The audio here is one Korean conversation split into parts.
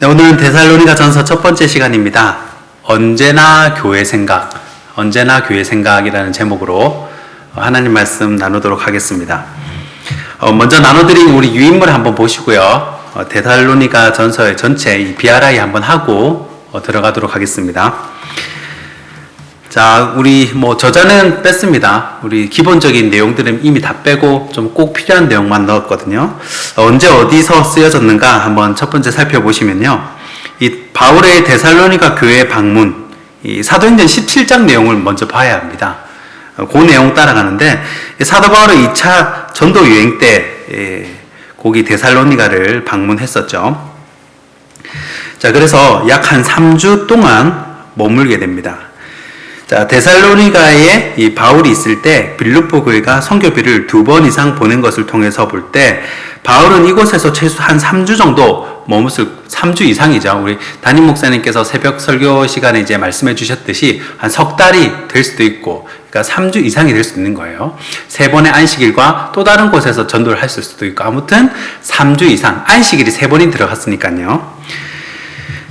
네, 오늘은 데살로니가 전서 첫 번째 시간입니다. 언제나 교회 생각이라는 제목으로 하나님 말씀 나누도록 하겠습니다. 먼저 나눠드린 우리 유인물 한번 보시고요. 데살로니가 전서의 전체 이 BRI 한번 하고 들어가도록 하겠습니다. 자, 우리 저자는 뺐습니다. 우리 기본적인 내용들은 이미 다 빼고 좀 꼭 필요한 내용만 넣었거든요. 언제 어디서 쓰여졌는가 한번 첫 번째 살펴보시면요. 이 바울의 데살로니가 교회 방문, 이 사도행전 17장 내용을 먼저 봐야 합니다. 그 내용 따라가는데 사도 바울의 2차 전도 여행 때 거기 데살로니가를 방문했었죠. 자, 그래서 약 한 3주 동안 머물게 됩니다. 자, 데살로니가에 이 바울이 있을 때 빌립보 교회가 선교비를 2번 이상 보낸 것을 통해서 볼 때 바울은 이곳에서 최소 한 3주 정도 머mus을 3주 이상이죠. 우리 담임 목사님께서 새벽 설교 시간에 이제 말씀해 주셨듯이 한 석 달이 될 수도 있고, 그러니까 3주 이상이 될 수 있는 거예요. 3번의 안식일과 또 다른 곳에서 전도를 했을 수도 있고, 아무튼 3주 이상, 안식일이 3번이 들어갔으니까요.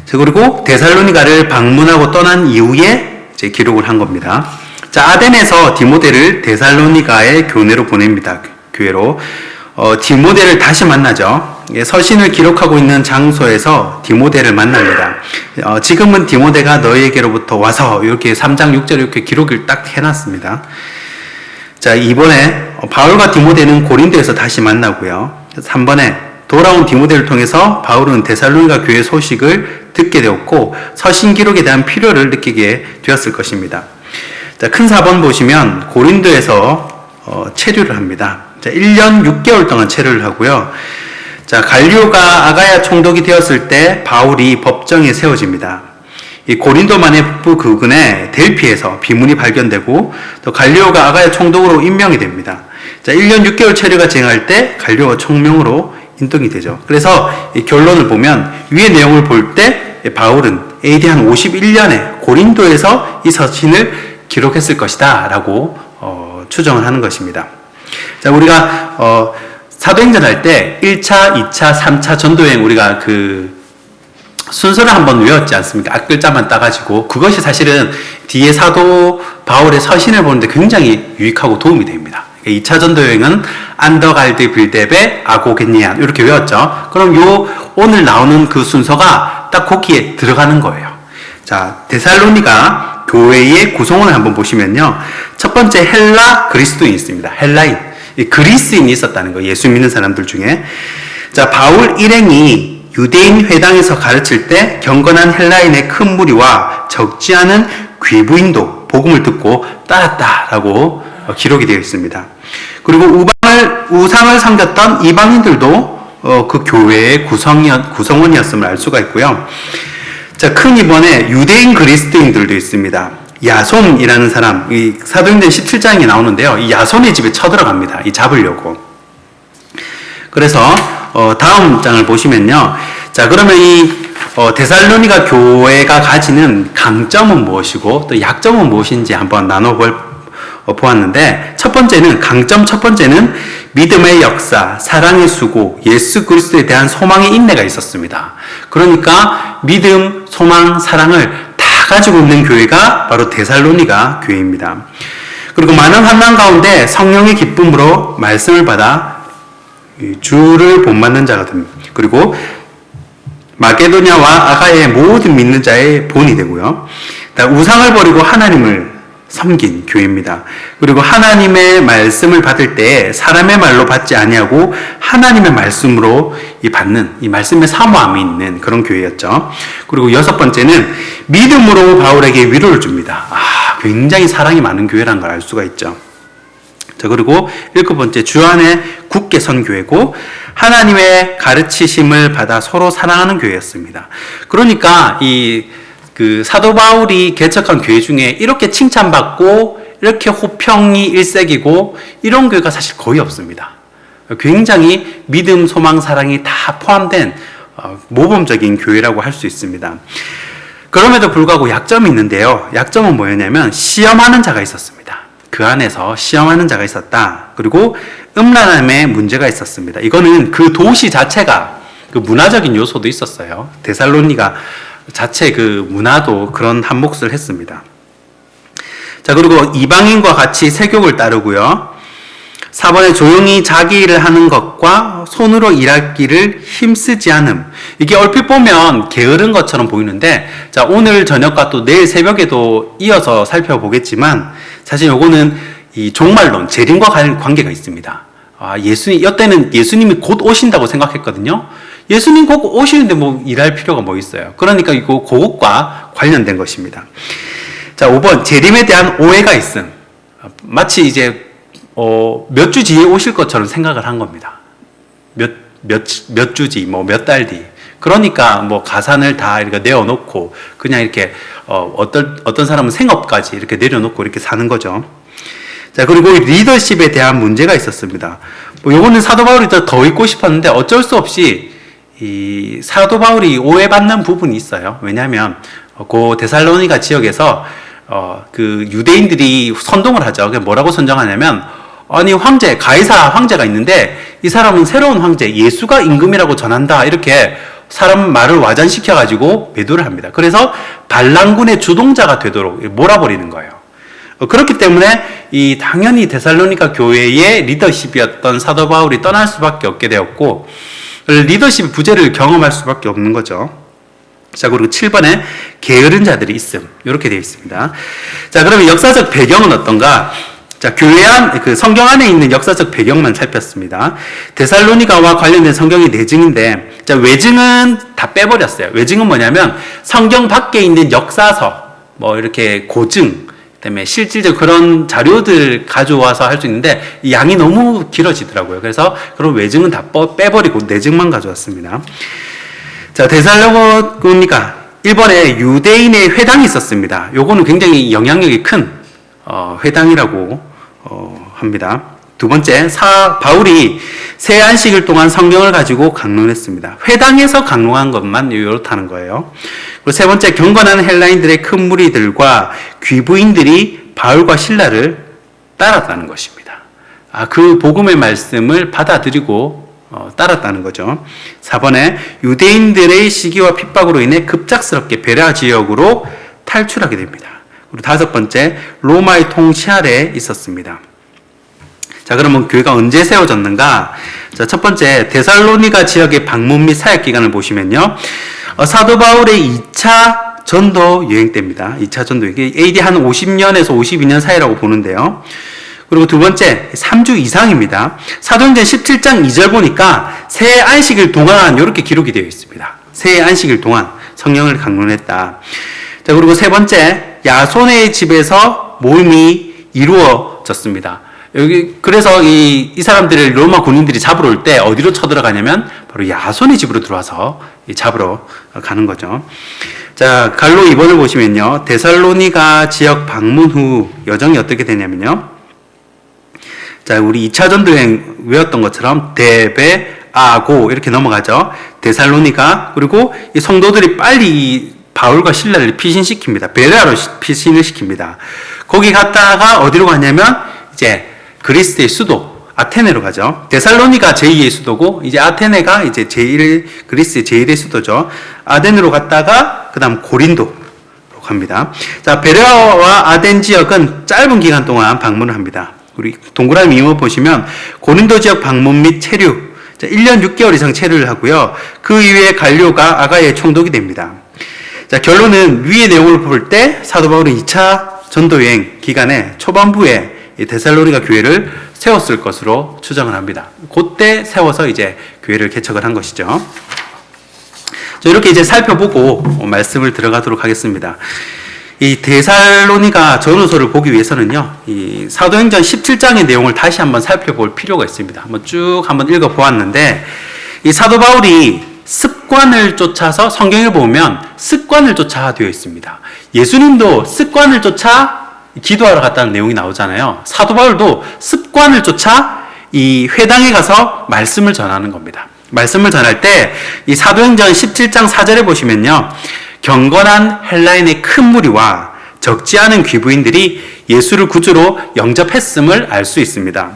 자, 그리고 데살로니가를 방문하고 떠난 이후에 이제 기록을 한 겁니다. 자, 아덴에서 디모데를 데살로니가의 교내로 보냅니다. 교회로. 디모데를 다시 만나죠. 서신을 기록하고 있는 장소에서 디모데를 만납니다. 지금은 디모데가 너희에게로부터 와서 이렇게 3장 6절 이렇게 기록을 딱 해놨습니다. 자, 이번에 바울과 디모데는 고린도에서 다시 만나고요. 3번에 돌아온 디모데를 통해서 바울은 데살로니가 교회 소식을 듣게 되었고 서신 기록에 대한 필요를 느끼게 되었을 것입니다. 자, 큰 4번 보시면 고린도에서 체류를 합니다. 자, 1년 6개월 동안 체류를 하고요. 자, 갈리오가 아가야 총독이 되었을 때 바울이 법정에 세워집니다. 이 고린도만의 북부 부근에 델피에서 비문이 발견되고 또 갈리오가 아가야 총독으로 임명이 됩니다. 자, 1년 6개월 체류가 진행할 때 갈리오가 총명으로 인동이 되죠. 그래서 이 결론을 보면 위의 내용을 볼 때 바울은 AD 한 51년에 고린도에서 이 서신을 기록했을 것이다 라고 추정을 하는 것입니다. 자, 우리가 사도행전 할 때 1차, 2차, 3차 전도여행 우리가 그 순서를 한번 외웠지 않습니까? 앞글자만 따가지고 그것이 사실은 뒤에 사도 바울의 서신을 보는데 굉장히 유익하고 도움이 됩니다. 2차 전도여행은 안더갈드 빌데베 아고게니안 이렇게 외웠죠. 그럼 오늘 나오는 그 순서가 딱 거기에 들어가는 거예요. 자, 데살로니가 교회의 구성원을 한번 보시면요. 첫 번째 헬라 그리스도인이 있습니다. 헬라인. 그리스인이 있었다는 거예요. 예수 믿는 사람들 중에. 자, 바울 일행이 유대인 회당에서 가르칠 때 경건한 헬라인의 큰 무리와 적지 않은 귀부인도 복음을 듣고 따랐다라고 기록이 되어 있습니다. 그리고 우상을 섬겼던 이방인들도 그 교회의 구성원이었음을 알 수가 있고요. 자, 큰 2번에 유대인 그리스도인들도 있습니다. 야손이라는 사람, 이 사도행전 17장에 나오는데요. 이 야손의 집에 쳐들어갑니다. 이 잡으려고. 그래서 다음 장을 보시면요. 자, 그러면 이 데살로니가 교회가 가지는 강점은 무엇이고 또 약점은 무엇인지 한번 보았는데 강점 첫 번째는 믿음의 역사, 사랑의 수고, 예수 그리스도에 대한 소망의 인내가 있었습니다. 그러니까 믿음, 소망, 사랑을 다 가지고 있는 교회가 바로 데살로니가 교회입니다. 그리고 많은 환난 가운데 성령의 기쁨으로 말씀을 받아 주를 본받는 자가 됩니다. 그리고 마게도냐와 아가야의 모든 믿는 자의 본이 되고요. 우상을 버리고 하나님을 섬긴 교회입니다. 그리고 하나님의 말씀을 받을 때 사람의 말로 받지 아니하고 하나님의 말씀으로 받는 이 말씀의 사모함이 있는 그런 교회였죠. 그리고 6번째는 믿음으로 바울에게 위로를 줍니다. 굉장히 사랑이 많은 교회라는 걸 알 수가 있죠. 자, 그리고 7번째 주 안에 굳게 선 교회고 하나님의 가르치심을 받아 서로 사랑하는 교회였습니다. 그러니까 그 사도 바울이 개척한 교회 중에 이렇게 칭찬받고 이렇게 호평이 일색이고 이런 교회가 사실 거의 없습니다. 굉장히 믿음, 소망, 사랑이 다 포함된 모범적인 교회라고 할 수 있습니다. 그럼에도 불구하고 약점이 있는데요. 약점은 뭐였냐면 시험하는 자가 있었습니다. 그 안에서 시험하는 자가 있었다. 그리고 음란함에 문제가 있었습니다. 이거는 그 도시 자체가 그 문화적인 요소도 있었어요. 데살로니가 자체 그 문화도 그런 한 몫을 했습니다. 자, 그리고 이방인과 같이 세욕을 따르고요. 4번에 조용히 자기 일을 하는 것과 손으로 일하기를 힘쓰지 않음. 이게 얼핏 보면 게으른 것처럼 보이는데, 자, 오늘 저녁과 또 내일 새벽에도 이어서 살펴보겠지만, 사실 요거는 이 종말론, 재림과 관계가 있습니다. 이때는 예수님이 곧 오신다고 생각했거든요. 예수님 곧 오시는데 뭐 일할 필요가 뭐 있어요. 그러니까 이거 그것과 관련된 것입니다. 자, 5번, 재림에 대한 오해가 있음. 마치 이제 몇 주 뒤에 오실 것처럼 생각을 한 겁니다. 몇 주 뒤, 뭐 몇 달 뒤. 그러니까 뭐 가산을 다 이렇게 내어놓고 그냥 이렇게 어떤 사람은 생업까지 이렇게 내려놓고 이렇게 사는 거죠. 자, 그리고 리더십에 대한 문제가 있었습니다. 뭐 요거는 사도 바울이 더 읽고 싶었는데 어쩔 수 없이 이 사도 바울이 오해받는 부분이 있어요. 왜냐하면 그 데살로니가 지역에서 그 유대인들이 선동을 하죠. 뭐라고 선정하냐면, 아니 가이사 황제가 있는데 이 사람은 새로운 황제 예수가 임금이라고 전한다, 이렇게 사람 말을 와전시켜 가지고 매도를 합니다. 그래서 반란군의 주동자가 되도록 몰아버리는 거예요. 그렇기 때문에 당연히 데살로니가 교회의 리더십이었던 사도 바울이 떠날 수밖에 없게 되었고, 리더십 부재를 경험할 수밖에 없는 거죠. 자, 그리고 7번에 게으른 자들이 있음, 이렇게 되어 있습니다. 자, 그러면 역사적 배경은 어떤가? 자, 성경 안에 있는 역사적 배경만 살폈습니다. 데살로니가와 관련된 성경이 내증인데, 자, 외증은 다 빼버렸어요. 외증은 뭐냐면 성경 밖에 있는 역사서, 뭐 이렇게 고증, 그다음에 실질적 그런 자료들 가져와서 할 수 있는데 이 양이 너무 길어지더라고요. 그래서 그런 외증은 다 빼버리고 내증만 가져왔습니다. 자, 데살로니가 일본에 유대인의 회당이 있었습니다. 요거는 굉장히 영향력이 큰 회당이라고 합니다. 두 번째, 바울이 새 안식일 동안 성경을 가지고 강론했습니다. 회당에서 강론한 것만 이렇다는 거예요. 그리고 세 번째, 경건한 헬라인들의 큰 무리들과 귀부인들이 바울과 실라를 따랐다는 것입니다. 그 복음의 말씀을 받아들이고 따랐다는 거죠. 4번에 유대인들의 시기와 핍박으로 인해 급작스럽게 베레아 지역으로 탈출하게 됩니다. 그리고 5번째, 로마의 통치 아래 있었습니다. 자, 그러면 교회가 언제 세워졌는가? 자, 첫 번째, 데살로니가 지역의 방문 및 사역 기간을 보시면요. 사도 바울의 2차 전도 여행 때입니다. 2차 전도 여행. AD 한 50년에서 52년 사이라고 보는데요. 그리고 두 번째, 3주 이상입니다. 사도행전 17장 2절 보니까 새 안식일 동안 이렇게 기록이 되어 있습니다. 새 안식일 동안 성령을 강론했다. 자, 그리고 세 번째, 야손의 집에서 모임이 이루어졌습니다. 그래서 이 사람들을 로마 군인들이 잡으러 올 때 어디로 쳐들어가냐면 바로 야손의 집으로 들어와서 잡으러 가는 거죠. 자, 갈로 2번을 보시면요. 데살로니가 지역 방문 후 여정이 어떻게 되냐면요. 자, 우리 2차 전도여행 외웠던 것처럼 데베아고 이렇게 넘어가죠. 데살로니가, 그리고 이 성도들이 빨리 바울과 실라를 피신시킵니다. 베레아로 피신을 시킵니다. 거기 갔다가 어디로 가냐면 이제 그리스의 수도 아테네로 가죠. 데살로니가 제2의 수도고 이제 아테네가 이제 그리스의 제1의 수도죠. 아덴으로 갔다가 그다음 고린도로 갑니다. 자, 베레아와 아덴 지역은 짧은 기간 동안 방문을 합니다. 우리 동그라미 이어 보시면 고린도 지역 방문 및 체류, 1년 6개월 이상 체류를 하고요. 그 이후에 갈료가 아가야에 총독이 됩니다. 자, 결론은 위의 내용을 볼 때 사도 바울은 2차 전도여행 기간에 초반부에 데살로니가 교회를 세웠을 것으로 추정을 합니다. 그때 세워서 이제 교회를 개척을 한 것이죠. 자, 이렇게 이제 살펴보고 말씀을 들어가도록 하겠습니다. 이 데살로니가 전후서를 보기 위해서는요, 이 사도행전 17장의 내용을 다시 한번 살펴볼 필요가 있습니다. 한번 읽어보았는데, 이 사도 바울이 습관을 쫓아서 성경을 보면 습관을 쫓아 되어 있습니다. 예수님도 습관을 쫓아 기도하러 갔다는 내용이 나오잖아요. 사도 바울도 습관을 쫓아 이 회당에 가서 말씀을 전하는 겁니다. 말씀을 전할 때 이 사도행전 17장 4절에 보시면요. 경건한 헬라인의 큰 무리와 적지 않은 귀부인들이 예수를 구주로 영접했음을 알 수 있습니다.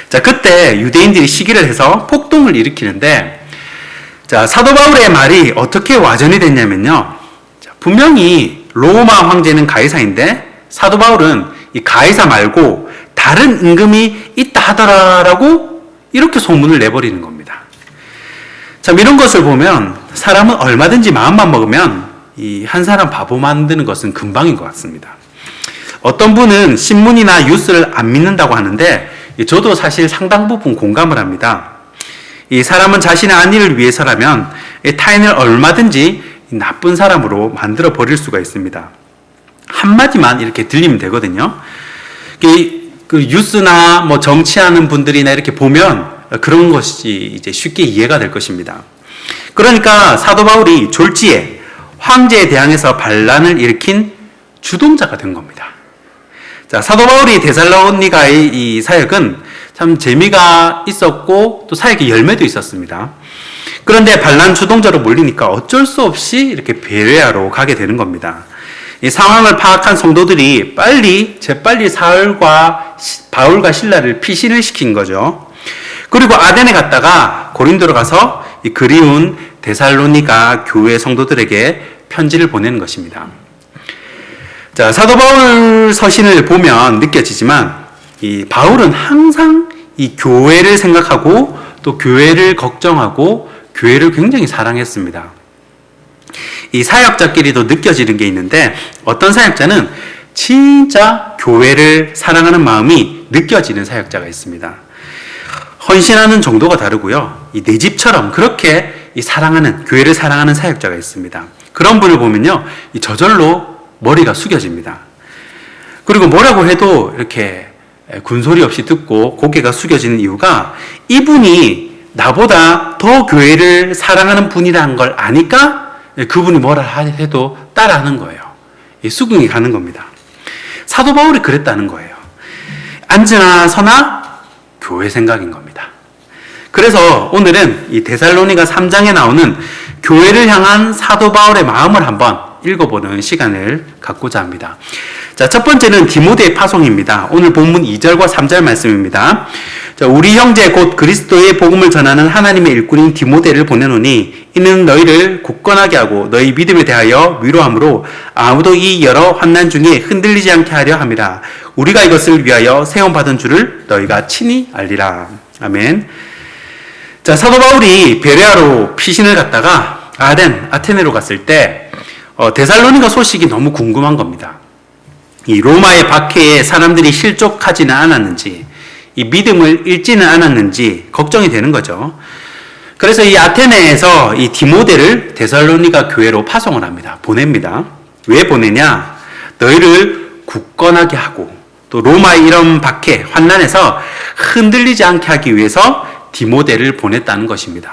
자, 그때 유대인들이 시기를 해서 폭동을 일으키는데, 자, 사도 바울의 말이 어떻게 와전이 됐냐면요. 자, 분명히 로마 황제는 가이사인데 사도 바울은 이 가이사 말고 다른 임금이 있다 하더라라고 이렇게 소문을 내버리는 겁니다. 참 이런 것을 보면 사람은 얼마든지 마음만 먹으면 이 한 사람 바보 만드는 것은 금방인 것 같습니다. 어떤 분은 신문이나 뉴스를 안 믿는다고 하는데 저도 사실 상당 부분 공감을 합니다. 이 사람은 자신의 안위를 위해서라면 타인을 얼마든지 나쁜 사람으로 만들어 버릴 수가 있습니다. 한마디만 이렇게 들리면 되거든요. 그 뉴스나 뭐 정치하는 분들이나 이렇게 보면 그런 것이 이제 쉽게 이해가 될 것입니다. 그러니까 사도 바울이 졸지에 황제에 대항해서 반란을 일으킨 주동자가 된 겁니다. 자, 사도 바울이 데살로니가의 이 사역은 참 재미가 있었고 또 사역의 열매도 있었습니다. 그런데 반란 주동자로 몰리니까 어쩔 수 없이 이렇게 베레아로 가게 되는 겁니다. 이 상황을 파악한 성도들이 재빨리 바울과 실라를 피신을 시킨 거죠. 그리고 아덴에 갔다가 고린도로 가서 이 그리운 데살로니가 교회 성도들에게 편지를 보내는 것입니다. 자, 사도 바울 서신을 보면 느껴지지만 이 바울은 항상 이 교회를 생각하고 또 교회를 걱정하고 교회를 굉장히 사랑했습니다. 이 사역자끼리도 느껴지는 게 있는데 어떤 사역자는 진짜 교회를 사랑하는 마음이 느껴지는 사역자가 있습니다. 헌신하는 정도가 다르고요. 이 내 집처럼 그렇게 이 교회를 사랑하는 사역자가 있습니다. 그런 분을 보면요, 이 저절로 머리가 숙여집니다. 그리고 뭐라고 해도 이렇게 군소리 없이 듣고 고개가 숙여지는 이유가 이분이 나보다 더 교회를 사랑하는 분이라는 걸 아니까 그분이 뭐라 해도 따라하는 거예요. 수긍이 가는 겁니다. 사도 바울이 그랬다는 거예요. 앉으나 서나 교회 생각인 겁니다. 그래서 오늘은 이 데살로니가 3장에 나오는 교회를 향한 사도 바울의 마음을 한번 읽어보는 시간을 갖고자 합니다. 자, 첫 번째는 디모데의 파송입니다. 오늘 본문 2절과 3절 말씀입니다. 자, 우리 형제 곧 그리스도의 복음을 전하는 하나님의 일꾼인 디모데를 보내노니 이는 너희를 굳건하게 하고 너희 믿음에 대하여 위로함으로 아무도 이 여러 환난 중에 흔들리지 않게 하려 함이라. 우리가 이것을 위하여 세움받은 줄을 너희가 친히 알리라. 아멘. 자, 사도 바울이 베레아로 피신을 갔다가 아테네로 갔을 때 데살로니가 소식이 너무 궁금한 겁니다. 이 로마의 박해에 사람들이 실족하지는 않았는지, 이 믿음을 잃지는 않았는지 걱정이 되는 거죠. 그래서 이 아테네에서 이 디모데를 데살로니가 교회로 파송을 합니다. 보냅니다. 왜 보내냐? 너희를 굳건하게 하고 또 로마의 이런 박해, 환난에서 흔들리지 않게 하기 위해서 디모데를 보냈다는 것입니다.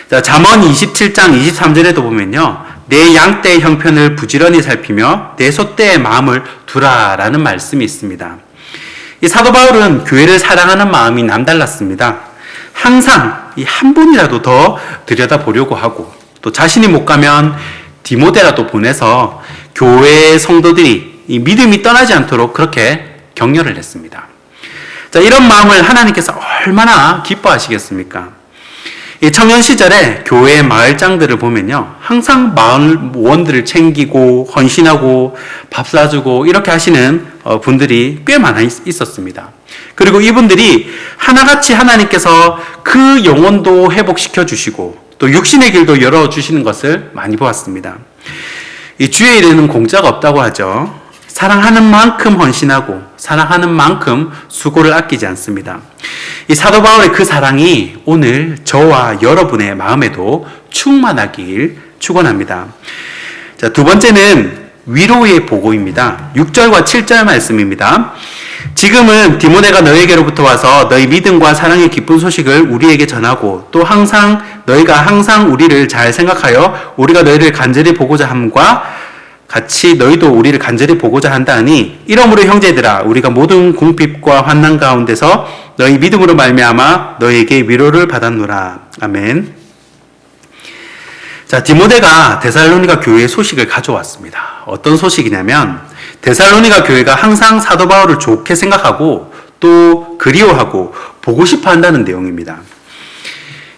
자, 잠언 27장 23절에도 보면요, 내 양떼의 형편을 부지런히 살피며 내 소떼의 마음을 두라라는 말씀이 있습니다. 이 사도 바울은 교회를 사랑하는 마음이 남달랐습니다. 항상 이 한 분이라도 더 들여다보려고 하고 또 자신이 못 가면 디모데라도 보내서 교회 성도들이 이 믿음이 떠나지 않도록 그렇게 격려를 했습니다. 자, 이런 마음을 하나님께서 얼마나 기뻐하시겠습니까? 이 청년 시절에 교회 마을장들을 보면요, 항상 마을원들을 챙기고 헌신하고 밥 사주고 이렇게 하시는 분들이 꽤 많아 있었습니다. 그리고 이분들이 하나같이 하나님께서 그 영혼도 회복시켜 주시고 또 육신의 길도 열어주시는 것을 많이 보았습니다. 이 주의 일에는 공짜가 없다고 하죠. 사랑하는 만큼 헌신하고 사랑하는 만큼 수고를 아끼지 않습니다. 이 사도 바울의 그 사랑이 오늘 저와 여러분의 마음에도 충만하길 축원합니다. 자, 두 번째는 위로의 보고입니다. 6절과 7절 말씀입니다. 지금은 디모데가 너희에게로부터 와서 너희 믿음과 사랑의 기쁜 소식을 우리에게 전하고 또 너희가 항상 우리를 잘 생각하여 우리가 너희를 간절히 보고자 함과 같이 너희도 우리를 간절히 보고자 한다니 이러므로 형제들아 우리가 모든 궁핍과 환난 가운데서 너희 믿음으로 말미암아 너희에게 위로를 받았노라. 아멘. 자, 디모데가 데살로니가 교회의 소식을 가져왔습니다. 어떤 소식이냐면 데살로니가 교회가 항상 사도 바울을 좋게 생각하고 또 그리워하고 보고 싶어 한다는 내용입니다.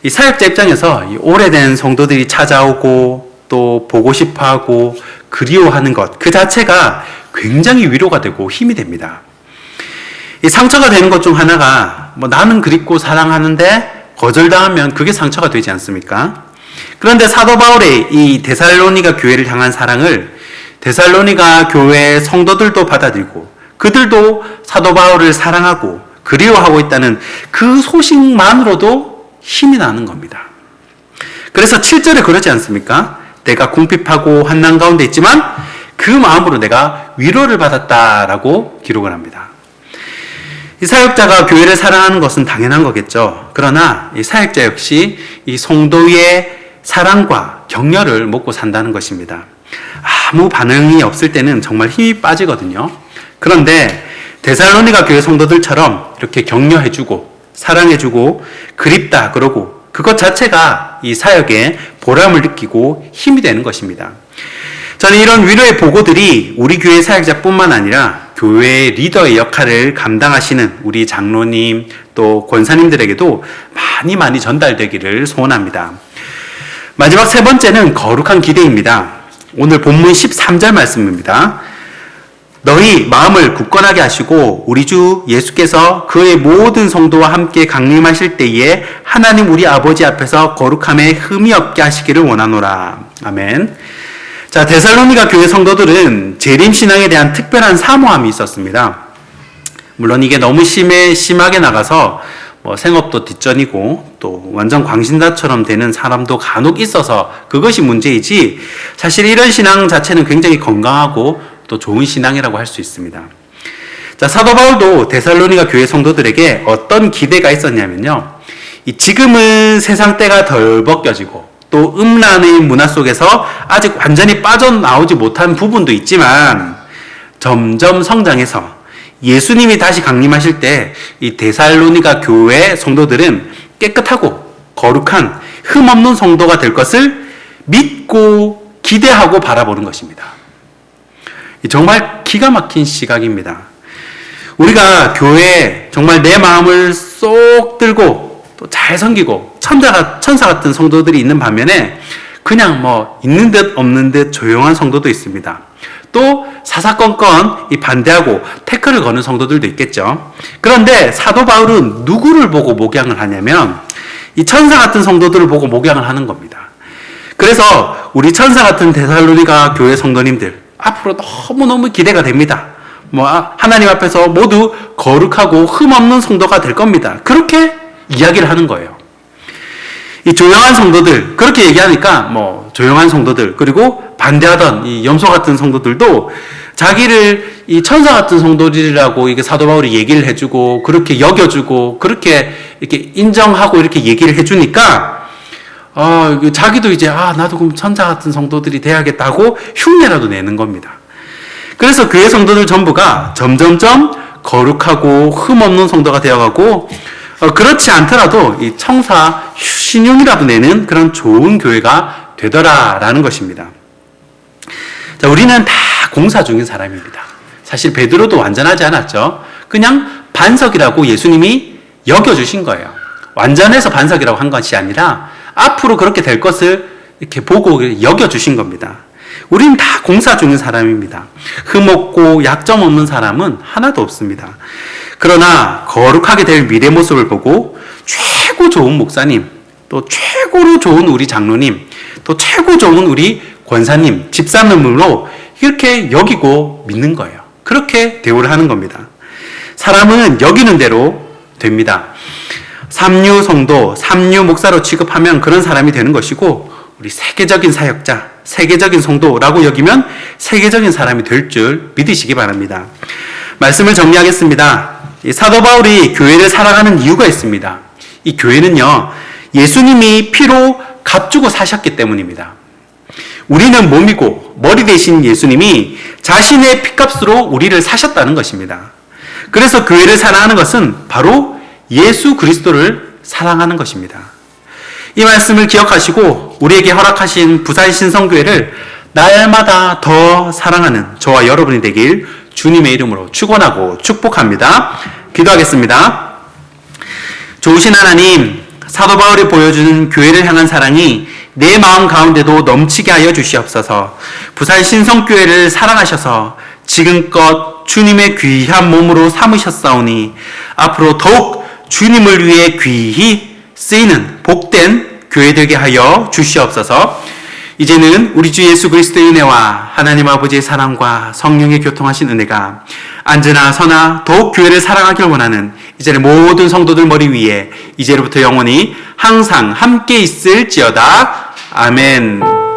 이 사역자 입장에서 이 오래된 성도들이 찾아오고 또 보고 싶어하고 그리워하는 것, 그 자체가 굉장히 위로가 되고 힘이 됩니다. 이 상처가 되는 것 중 하나가 나는 그립고 사랑하는데 거절당하면 그게 상처가 되지 않습니까? 그런데 사도 바울의 이 데살로니가 교회를 향한 사랑을 데살로니가 교회 성도들도 받아들이고 그들도 사도 바울을 사랑하고 그리워하고 있다는 그 소식만으로도 힘이 나는 겁니다. 그래서 7절에 그러지 않습니까? 내가 궁핍하고 환난 가운데 있지만 그 마음으로 내가 위로를 받았다라고 기록을 합니다. 이 사역자가 교회를 사랑하는 것은 당연한 거겠죠. 그러나 이 사역자 역시 이 성도의 사랑과 격려를 먹고 산다는 것입니다. 아무 반응이 없을 때는 정말 힘이 빠지거든요. 그런데 데살로니가 교회 성도들처럼 이렇게 격려해주고 사랑해주고 그립다 그러고 그것 자체가 이 사역에 보람을 느끼고 힘이 되는 것입니다. 저는 이런 위로의 보고들이 우리 교회 사역자뿐만 아니라 교회 리더의 역할을 감당하시는 우리 장로님 또 권사님들에게도 많이 전달되기를 소원합니다. 마지막 세 번째는 거룩한 기대입니다. 오늘 본문 13절 말씀입니다. 너희 마음을 굳건하게 하시고 우리 주 예수께서 그의 모든 성도와 함께 강림하실 때에 하나님 우리 아버지 앞에서 거룩함에 흠이 없게 하시기를 원하노라. 아멘. 자, 데살로니가 교회 성도들은 재림신앙에 대한 특별한 사모함이 있었습니다. 물론 이게 너무 심하게 나가서 생업도 뒷전이고 또 완전 광신자처럼 되는 사람도 간혹 있어서 그것이 문제이지 사실 이런 신앙 자체는 굉장히 건강하고 또 좋은 신앙이라고 할 수 있습니다. 자, 사도 바울도 데살로니가 교회 성도들에게 어떤 기대가 있었냐면요. 지금은 세상 때가 덜 벗겨지고 또 음란의 문화 속에서 아직 완전히 빠져나오지 못한 부분도 있지만 점점 성장해서 예수님이 다시 강림하실 때 이 데살로니가 교회 성도들은 깨끗하고 거룩한 흠없는 성도가 될 것을 믿고 기대하고 바라보는 것입니다. 정말 기가 막힌 시각입니다. 우리가 교회에 정말 내 마음을 쏙 들고 또 잘 섬기고 천사 같은 성도들이 있는 반면에 그냥 있는 듯 없는 듯 조용한 성도도 있습니다. 또 사사건건 반대하고 태클을 거는 성도들도 있겠죠. 그런데 사도 바울은 누구를 보고 목양을 하냐면 이 천사 같은 성도들을 보고 목양을 하는 겁니다. 그래서 우리 천사 같은 데살로니가 교회 성도님들 앞으로 너무너무 기대가 됩니다. 하나님 앞에서 모두 거룩하고 흠없는 성도가 될 겁니다. 그렇게 이야기를 하는 거예요. 이 조용한 성도들, 그렇게 얘기하니까 조용한 성도들, 그리고 반대하던 이 염소 같은 성도들도 자기를 이 천사 같은 성도들이라고 이게 사도 바울이 얘기를 해주고, 그렇게 여겨주고, 그렇게 이렇게 인정하고 이렇게 얘기를 해주니까, 자기도 이제, 나도 그럼 천사 같은 성도들이 돼야겠다고 흉내라도 내는 겁니다. 그래서 교회 성도들 전부가 점점점 거룩하고 흠없는 성도가 되어가고, 그렇지 않더라도 이 청사 신용이라도 내는 그런 좋은 교회가 되더라라는 것입니다. 자, 우리는 다 공사 중인 사람입니다. 사실 베드로도 완전하지 않았죠. 그냥 반석이라고 예수님이 여겨주신 거예요. 완전해서 반석이라고 한 것이 아니라 앞으로 그렇게 될 것을 이렇게 보고 여겨주신 겁니다. 우리는 다 공사 중인 사람입니다. 흠없고 약점 없는 사람은 하나도 없습니다. 그러나 거룩하게 될 미래 모습을 보고 최고 좋은 목사님, 또 최고로 좋은 우리 장로님, 또 최고 좋은 우리 권사님, 집사님으로 이렇게 여기고 믿는 거예요. 그렇게 대우를 하는 겁니다. 사람은 여기는 대로 됩니다. 삼류 성도, 삼류 목사로 취급하면 그런 사람이 되는 것이고, 우리 세계적인 사역자, 세계적인 성도라고 여기면 세계적인 사람이 될 줄 믿으시기 바랍니다. 말씀을 정리하겠습니다. 사도 바울이 교회를 사랑하는 이유가 있습니다. 이 교회는요, 예수님이 피로 값주고 사셨기 때문입니다. 우리는 몸이고 머리 대신 예수님이 자신의 피값으로 우리를 사셨다는 것입니다. 그래서 교회를 사랑하는 것은 바로 예수 그리스도를 사랑하는 것입니다. 이 말씀을 기억하시고 우리에게 허락하신 부산 신성교회를 날마다 더 사랑하는 저와 여러분이 되길 주님의 이름으로 축원하고 축복합니다. 기도하겠습니다. 좋으신 하나님, 사도 바울이 보여주는 교회를 향한 사랑이 내 마음 가운데도 넘치게 하여 주시옵소서. 부산 신성교회를 사랑하셔서 지금껏 주님의 귀한 몸으로 삼으셨사오니 앞으로 더욱 주님을 위해 귀히 쓰이는 복된 교회 되게 하여 주시옵소서. 이제는 우리 주 예수 그리스도의 은혜와 하나님 아버지의 사랑과 성령의 교통하신 은혜가 언제나 서나 더욱 교회를 사랑하길 원하는 이제는 모든 성도들 머리 위에 이제로부터 영원히 항상 함께 있을지어다. 아멘.